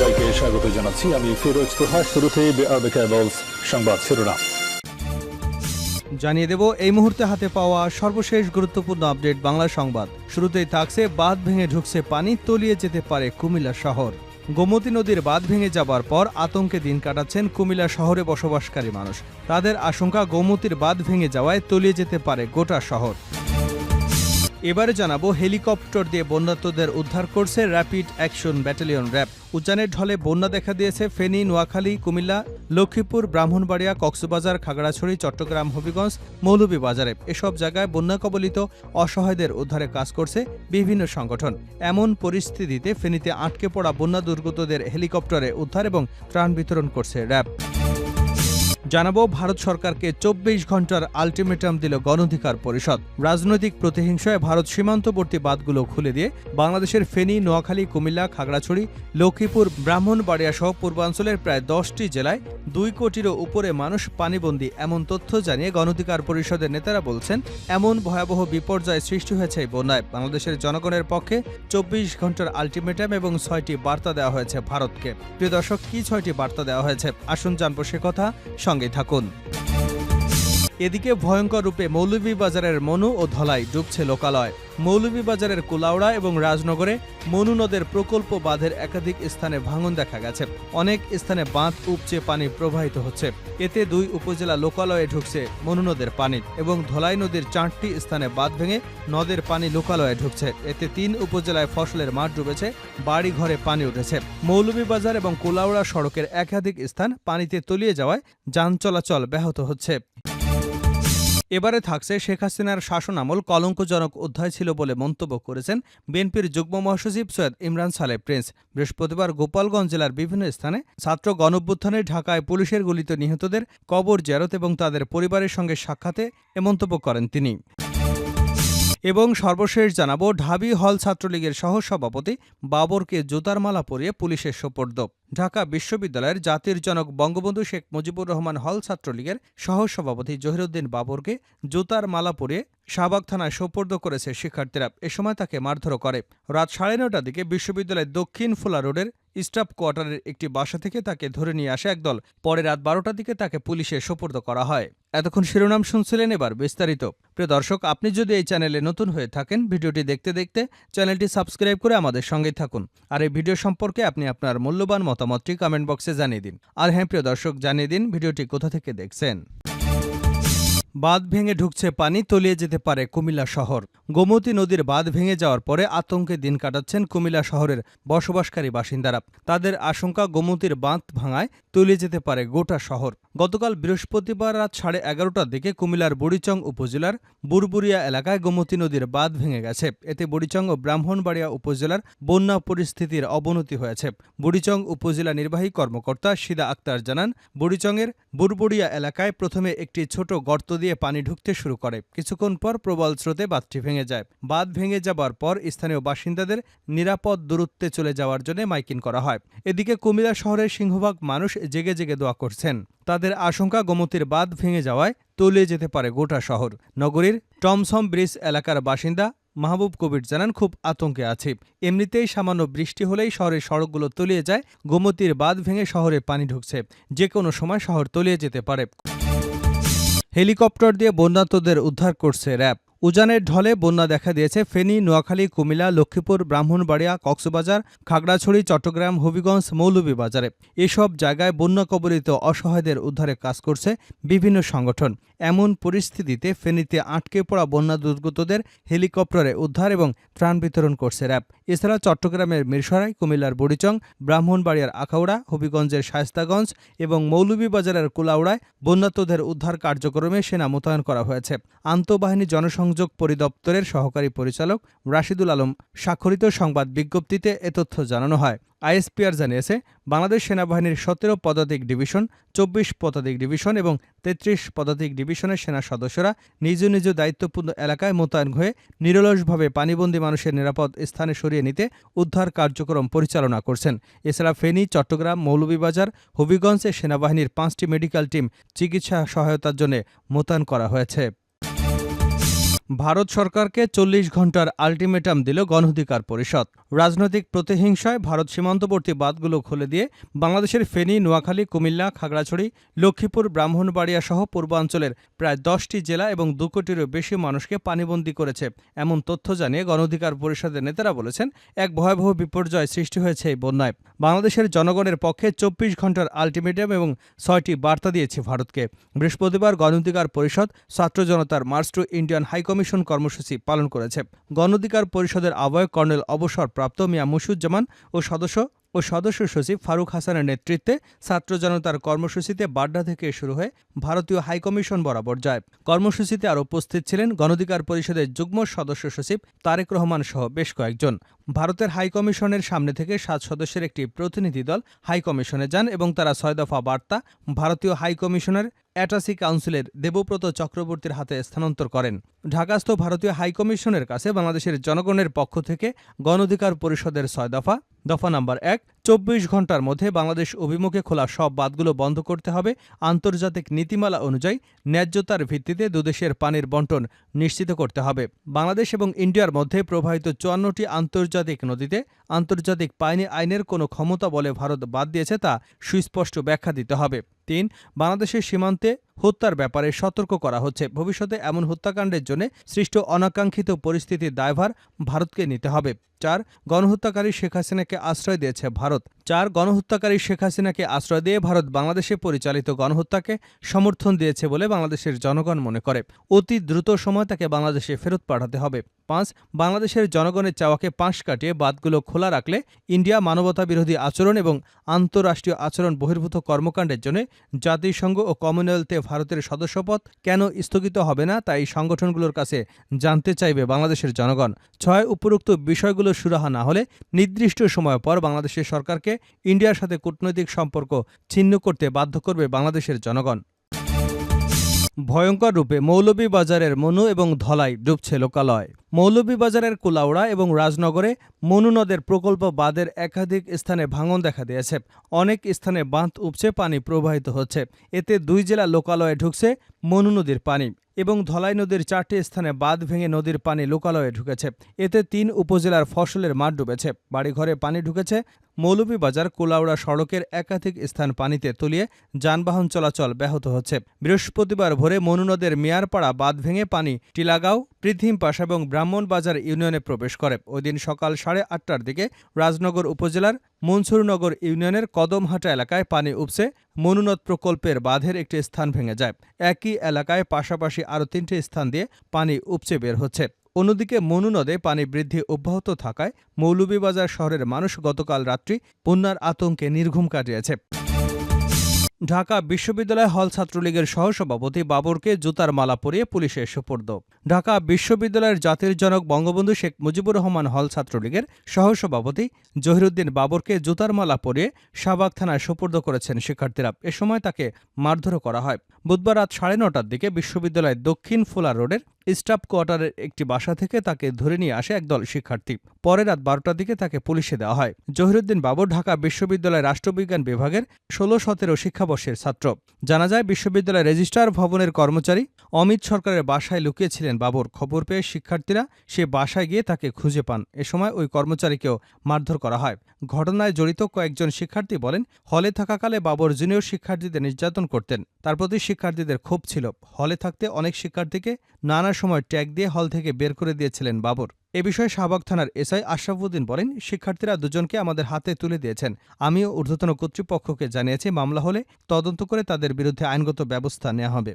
সবাইকে স্বাগত জানাচ্ছি। আমি ফিরোজ তোহা। শুরুতেই সংবাদ শিরোনাম জানিয়ে দেব এই মুহূর্তে হাতে পাওয়া সর্বশেষ গুরুত্বপূর্ণ আপডেট বাংলা সংবাদ। শুরুতেই থাকছে বাঁধ ভেঙে ঢুকছে পানি, তলিয়ে যেতে পারে কুমিল্লা শহর। গোমতী নদীর বাঁধ ভেঙে যাবার পর আতঙ্কে দিন কাটাচ্ছেন কুমিল্লা শহরে বসবাসকারী মানুষ। তাদের আশঙ্কা গোমতীর বাঁধ ভেঙে যাওয়ায় তলিয়ে যেতে পারে গোটা শহর। এবারে জানাবো হেলিকপ্টার দিয়ে বন্যার্তদের উদ্ধার করছে র্যাপিড অ্যাকশন ব্যাটালিয়ন র্যাব। উজানের ঢলে বন্যা দেখা দিয়েছে ফেনী, নোয়াখালী, কুমিল্লা, লক্ষ্মীপুর, ব্রাহ্মণবাড়িয়া, কক্সবাজার, খাগড়াছড়ি, চট্টগ্রাম, হবিগঞ্জ, মৌলভীবাজারে। এসব জায়গায় বন্যা কবলিত অসহায়দের উদ্ধারে কাজ করছে বিভিন্ন সংগঠন। এমন পরিস্থিতিতে ফেনীতে আটকে পড়া বন্যা দুর্গতদের হেলিকপ্টারে উদ্ধার এবং ত্রাণ বিতরণ করছে র্যাব। জানাবো ভারত সরকারকে 24 ঘন্টার আলটিমেটাম দিল গণঅধিকার পরিষদ। রাজনৈতিক প্রতিহিংসায় ভারত সীমান্তবর্তী বাঁধগুলো খুলে দিয়ে বাংলাদেশের ফেনী, নোয়াখালী, কুমিল্লা, খাগড়াছড়ি, লক্ষ্মীপুর, ব্রাহ্মণবাড়িয়া সহ পূর্বাঞ্চলের প্রায় 10টি জেলায় 2 কোটিরও উপরে মানুষ পানিবন্দী, এমন তথ্য জানিয়ে গণঅধিকার পরিষদের নেতারা বলছেন, এমন ভয়াবহ বিপর্যয় সৃষ্টি হয়েছে এই বন্যায়। বাংলাদেশের জনগণের পক্ষে 24 ঘন্টার আলটিমেটাম এবং 6টি বার্তা দেওয়া হয়েছে ভারতকে। প্রিয় দর্শক, কি 6টি বার্তা দেওয়া হয়েছে আসুন জানবো সে কথা, সঙ্গে থাকুন। এদিকে ভয়ঙ্কর রূপে মৌলভীবাজারের মনু ও ধলাই ডুবছে লোকালয়। মৌলভীবাজারের কুলাউড়া এবং রাজনগরে মনু নদের প্রকল্প বাঁধের একাধিক স্থানে ভাঙন দেখা গেছে। অনেক স্থানে বাঁধ উপচে পানি প্রবাহিত হচ্ছে। এতে 2 উপজেলা লোকালয়ে ঢুকছে মনু নদের পানি এবং ধলাই নদীর 4টি স্থানে বাঁধ ভেঙে নদের পানি লোকালয়ে ঢুকছে। এতে 3 উপজেলায় ফসলের মাঠ ডুবেছে, বাড়ি ঘরে পানি উঠেছে। মৌলভীবাজার এবং কুলাউড়া সড়কের একাধিক স্থান পানিতে তলিয়ে যাওয়ায় যান চলাচল ব্যাহত হচ্ছে। এবারে থাকছে শেখ হাসিনার শাসনামল কলঙ্কজনক অধ্যায় ছিল বলে মন্তব্য করেছেন বিএনপির যুগ্ম মহাসচিব সৈয়দ ইমরান সালেহ প্রিন্স। বৃহস্পতিবার গোপালগঞ্জ জেলার বিভিন্ন স্থানে ছাত্র গণঅভ্যুত্থানে ঢাকায় পুলিশের গুলিতে নিহতদের কবর জিয়ারত এবং তাদের পরিবারের সঙ্গে সাক্ষাতে এ মন্তব্য করেন তিনি। এবং সর্বশেষ জানাবো ঢাবি হল ছাত্রলীগের সহসভাপতি বাবরকে জুতার মালা পরিয়ে পুলিশের সোপর্দ। ঢাকা বিশ্ববিদ্যালয়ের জাতির জনক বঙ্গবন্ধু শেখ মুজিবুর রহমান হল ছাত্রলীগের সহসভাপতি জহিরুদ্দিন বাবরকে জুতার মালা পরিয়ে শাহবাগ থানায় সোপর্দ করেছে শিক্ষার্থীরা। এ সময় তাকে মারধর করে। রাত 9:30টার দিকে বিশ্ববিদ্যালয়ের দক্ষিণ ফোলা রোডের স্টাফ কোয়ার্টারের একটি বাসা থেকে তাকে ধরে নিয়ে আসে একদল। পরে রাত 12টার দিকে তাকে পুলিশে সোপর্দ করা হয়। এতক্ষণ শিরোনাম শুনছিলেন, এবার বিস্তারিত। প্রিয় দর্শক, আপনি যদি এই চ্যানেলে নতুন হয়ে থাকেন, ভিডিওটি দেখতে দেখতে চ্যানেলটি সাবস্ক্রাইব করে আমাদের সঙ্গেই থাকুন। আর এই ভিডিও সম্পর্কে আপনি আপনার মূল্যবান মতামতটি কমেন্ট বক্সে জানিয়ে দিন। আর হ্যাঁ প্রিয় দর্শক, জানিয়ে দিন ভিডিওটি কোথা থেকে দেখছেন। বাঁধ ভেঙে ঢুকছে পানি, তলিয়ে যেতে পারে কুমিল্লা শহর। গোমতী নদীর বাঁধ ভেঙে যাওয়ার পরে আতঙ্কে দিন কাটাচ্ছেন কুমিল্লা শহরের বসবাসকারী বাসিন্দারা। তাদের আশঙ্কা গোমতীর বাঁধ ভাঙায় তলিয়ে যেতে পারে গোটা শহর। গতকাল বৃহস্পতিবার রাত 11:30টার দিকে কুমিল্লার বুড়িচং উপজেলার বুরবুরিয়া এলাকায় গোমতী নদীর বাঁধ ভেঙে গেছে। এতে বুড়িচং ও ব্রাহ্মণবাড়িয়া উপজেলার বন্যা পরিস্থিতির অবনতি হয়েছে। বুড়িচং উপজেলা নির্বাহী কর্মকর্তা সিদা আক্তার জানান, বুড়িচংয়ের বুরবুরিয়া এলাকায় প্রথমে একটি ছোট গর্ত দিয়ে পানি ঢুকতে শুরু করে। কিছুক্ষণ পর প্রবল স্রোতে বাঁধটি ভেঙে যায়। বাঁধ ভেঙে যাবার পর স্থানীয় বাসিন্দাদের নিরাপদ দূরত্বে চলে যাওয়ার জন্য মাইকিং করা হয়। এদিকে কুমিল্লা শহরের সিংহভাগ মানুষ জেগে জেগে দোয়া করছেন। তাদের আশঙ্কা গোমতীর বাঁধ ভেঙে যাওয়ায় তলিয়ে যেতে পারে গোটা শহর। নগরীর টমসম ব্রিজ এলাকার বাসিন্দা মাহবুব কবির জানান, খুব আতঙ্কে আছি। এমনিতেই সামান্য বৃষ্টি হলেই শহরের সড়কগুলো তলিয়ে যায়। গোমতীর বাঁধ ভেঙে শহরে পানি ঢুকছে, যে কোনো সময় শহর তলিয়ে যেতে পারে। হেলিকপ্টার দিয়ে বন্যার্তদের উদ্ধার করছে র্যাব। উজানের ঢলে বন্যা দেখা দিয়েছে ফেনী, নোয়াখালী, কুমিল্লা, লক্ষ্মীপুর, ব্রাহ্মণবাড়িয়া, কক্সবাজার, খাগড়াছড়ি, চট্টগ্রাম, হবিগঞ্জ, মৌলভীবাজারে। এসব জায়গায় বন্যা কবলিত অসহায়দের উদ্ধারে কাজ করছে বিভিন্ন সংগঠন। এমন পরিস্থিতিতে ফেনীতে আটকে পড়া বন্যা দুর্গতদের হেলিকপ্টারে উদ্ধার এবং ত্রাণ বিতরণ করছে র্যাব। এছাড়া চট্টগ্রামের মিরসরাই, কুমিল্লার বুড়িচং, ব্রাহ্মণবাড়িয়ার আখাউড়া, হবিগঞ্জের শায়েস্তাগঞ্জ এবং মৌলভীবাজারের কুলাউড়ায় বন্যার্তদের উদ্ধার কার্যক্রমে সেনা মোতায়েন করা হয়েছে। আন্তঃবাহিনী জনসংযোগ পরিদপ্তরের সহকারী পরিচালক রাশিদুল আলম স্বাক্ষরিত সংবাদ বিজ্ঞপ্তিতে এ তথ্য জানানো হয়। আইএসপিআর জানিয়েছে, বাংলাদেশ সেনাবাহিনীর 17 পদাতিক ডিভিশন, 24 পদাতিক ডিভিশন এবং 33 পদাতিক ডিভিশনের সেনা সদস্যরা নিজ নিজ দায়িত্বপূর্ণ এলাকায় মোতায়েন হয়ে নিরলসভাবে পানিবন্দী মানুষের নিরাপদ স্থানে সরিয়ে নিতে উদ্ধার কার্যক্রম পরিচালনা করছেন। এছাড়া ফেনী, চট্টগ্রাম, মৌলভীবাজার, হবিগঞ্জে সেনাবাহিনীর 5টি মেডিকেল টিম চিকিৎসা সহায়তার জন্য মোতায়েন করা হয়েছে। ভারত সরকারকে ৪০ ঘণ্টার আল্টিমেটাম দিল গণঅধিকার পরিষদ। রাজনৈতিক প্রতিহিংসায় ভারত সীমান্তবর্তী বাঁধগুলো খুলে দিয়ে বাংলাদেশের ফেনী, নোয়াখালী, কুমিল্লা, খাগড়াছড়ি, লক্ষ্মীপুর, ব্রাহ্মণবাড়িয়া সহ পূর্বাঞ্চলের প্রায় ১০টি জেলা এবং ২ কোটিরও বেশি মানুষকে পানিবন্দী করেছে। এমন তথ্য জানিয়ে গণঅধিকার পরিষদের নেতারা বলেছেন, এক ভয়াবহ বিপর্যয় সৃষ্টি হয়েছে এই বন্যায়। বাংলাদেশের জনগণের পক্ষে ২৪ ঘণ্টার আল্টিমেটাম এবং ৬টি বার্তা দিয়েছে ভারতকে। বৃহস্পতিবার গণঅধিকার পরিষদ ছাত্র জনতার মার্চ টু ইন্ডিয়ান হাইকমিশন কর্মসূচি পালন করেছে। গণঅধিকার পরিষদের আহ্বায়ক কর্নেল অবসরপ্রাপ্ত মিয়া মুশুজ্জামান ও সদস্য সচিব ফারুক হাসানের নেতৃত্বে ছাত্র জনতার কর্মসূচিতে বাড্ডা থেকে শুরু হয়ে ভারতীয় হাইকমিশন বরাবর যায়। কর্মসূচিতে আরও উপস্থিত ছিলেন গণঅধিকার পরিষদের যুগ্ম সদস্য সচিব তারেক রহমান সহ বেশ কয়েকজন। ভারতের হাইকমিশনের সামনে থেকে ৭ সদস্যের একটি প্রতিনিধি দল হাইকমিশনে যান এবং তারা ৬ দফা বার্তা ভারতীয় হাইকমিশনের অ্যাটাসি কাউন্সিলের দেবব্রত চক্রবর্তীর হাতে স্থানান্তর করেন। ঢাকাস্থ ভারতীয় হাইকমিশনের কাছে বাংলাদেশের জনগণের পক্ষ থেকে গণঅধিকার পরিষদের ৬ দফা। দফা নাম্বার ১, ২৪ ঘণ্টার মধ্যে বাংলাদেশ অভিমুখে খোলা সব বাঁধগুলো বন্ধ করতে হবে। আন্তর্জাতিক নীতিমালা অনুযায়ী ন্যায্যতার ভিত্তিতে দুদেশের পানির বণ্টন নিশ্চিত করতে হবে। বাংলাদেশ এবং ইন্ডিয়ার মধ্যে প্রবাহিত ৫৪টি আন্তর্জাতিক নদীতে আন্তর্জাতিক পানি আইনের কোনো ক্ষমতা বলে ভারত বাদ দিয়েছে তা সুস্পষ্ট ব্যাখ্যা দিতে হবে। ৩, বাংলাদেশের সীমান্তে হত্যার ব্যাপারে সতর্ক করা হচ্ছে। ভবিষ্যতে এমন হত্যাকাণ্ডের জন্য সৃষ্ট অনাকাঙ্ক্ষিত পরিস্থিতির দায়ভার ভারতকে নিতে হবে। ৪, গণহত্যাকারী শেখ হাসিনাকে আশ্রয় দিয়েছে ভারত। গণহত্যাকারী শেখ হাসিনাকে আশ্রয় দিয়ে ভারত বাংলাদেশে পরিচালিত গণহত্যাকে সমর্থন দিয়েছে বলে বাংলাদেশের জনগণ মনে করে। অতি দ্রুত সময় তাকে বাংলাদেশে ফেরত পাঠাতে হবে। ৫, বাংলাদেশের জনগণের চাওয়াকে পাশ কাটিয়ে বাঁধগুলো খোলা রাখলে ইন্ডিয়া মানবতাবিরোধী আচরণ এবং আন্তঃরাষ্ট্রীয় আচরণ বহির্ভূত কর্মকাণ্ডের জন্য জাতিসংঘ ও কমনওয়েলথে ভারতের সদস্যপদ কেন স্থগিত হবে না তা এই সংগঠনগুলোর কাছে জানতে চাইবে বাংলাদেশের জনগণ। ৬, উপরোক্ত বিষয়গুলো সুরাহা না হলে নির্দিষ্ট সময় পর বাংলাদেশের সরকারকে ইন্ডিয়ার সাথে কূটনৈতিক সম্পর্ক ছিন্ন করতে বাধ্য করবে বাংলাদেশের জনগণ। ভয়ঙ্কর রূপে মৌলভীবাজারের মনু এবং ধলাই ডুবছে লোকালয়। মৌলভীবাজারের কুলাউড়া এবং রাজনগরে মনু নদের প্রকল্প বাঁধের একাধিক স্থানে ভাঙন দেখা দিয়েছে। অনেক স্থানে বাঁধ উপচে পানি প্রবাহিত হচ্ছে। এতে ২ জেলা লোকালয়ে ঢুকছে মনু নদীর পানি এবং ধলাই নদীর ৪টি স্থানে বাঁধ ভেঙে নদীর পানি লোকালয়ে ঢুকেছে। এতে ৩ উপজেলার ফসলের মাঠ ডুবেছে, বাড়িঘরে পানি ঢুকেছে। মৌলভীবাজার কুলাউড়া সড়কের একাধিক স্থান পানিতে তলিয়ে যানবাহন চলাচল ব্যাহত হচ্ছে। বৃহস্পতিবার ভোরে মনু নদের মিয়ারপাড়া বাঁধ ভেঙে পানি টিলাগাঁও, পৃথিমপাশ এবং ব্রাহ্মণবাজার ইউনিয়নে প্রবেশ করে। ওই দিন সকাল ৮:৩০টার দিকে রাজনগর উপজেলার মনসুরনগর ইউনিয়নের কদমহাটা এলাকায় পানি উপচে মনু নদ প্রকল্পের বাঁধের একটি স্থান ভেঙে যায়। একই এলাকায় পাশাপাশি আরও ৩টি স্থান দিয়ে পানি উপচে বের হচ্ছে। অন্যদিকে মনু নদে পানি বৃদ্ধি অব্যাহত থাকায় মৌলভীবাজার শহরের মানুষ গতকাল রাত্রি বন্যার আতঙ্কে নির্ঘুম কাটিয়েছে। ঢাকা বিশ্ববিদ্যালয় হল ছাত্রলীগের সহসভাপতি বাবরকে জুতার মালা পরিয়ে পুলিশের সোপর্দ। ঢাকা বিশ্ববিদ্যালয়ের জাতির জনক বঙ্গবন্ধু শেখ মুজিবুর রহমান হল ছাত্রলীগের সহসভাপতি জহিরুদ্দিন বাবরকে জুতার মালা পরিয়ে শাহবাগ থানায় সোপর্দ করেছেন শিক্ষার্থীরা। এ সময় তাকে মারধরও করা হয়। বুধবার রাত ৯:৩০টার দিকে বিশ্ববিদ্যালয়ের দক্ষিণ ফোলা রোডের স্টাফ কোয়ার্টারের একটি বাসা থেকে তাকে ধরে নিয়ে আসে একদল শিক্ষার্থী। পরে রাত ১২টার দিকে তাকে পুলিশে দেওয়া হয়। জহিরুদ্দিন বাবর ঢাকা বিশ্ববিদ্যালয়ের রাষ্ট্রবিজ্ঞান বিভাগের ১৬-১৭ শিক্ষাবর্ষের ছাত্র। জানা যায়, বিশ্ববিদ্যালয়ের রেজিস্ট্রার ভবনের কর্মচারী অমিত সরকারের বাসায় লুকিয়েছিলেন বাবর। খবর পেয়ে শিক্ষার্থীরা সে বাসায় গিয়ে তাকে খুঁজে পান। এ সময় ওই কর্মচারীকেও মারধর করা হয়। ঘটনায় জড়িত কয়েকজন শিক্ষার্থী বলেন, হলে থাকাকালে বাবর জুনিয়র শিক্ষার্থীদের নির্যাতন করতেন। তার প্রতি শিক্ষার্থীদের ক্ষোভ ছিল। হলে থাকতে অনেক শিক্ষার্থীকে নানা সময় ট্যাগ দিয়ে হল থেকে বের করে দিয়েছিলেন বাবর। এ বিষয়ে শাহবাগ থানার এসআই আশরাফুদ্দিন বলেন, শিক্ষার্থীরা দুজনকে আমাদের হাতে তুলে দিয়েছেন। আমিও ঊর্ধ্বতন কর্তৃপক্ষকে জানিয়েছি, মামলা হলে তদন্ত করে তাদের বিরুদ্ধে আইনগত ব্যবস্থা নেওয়া হবে।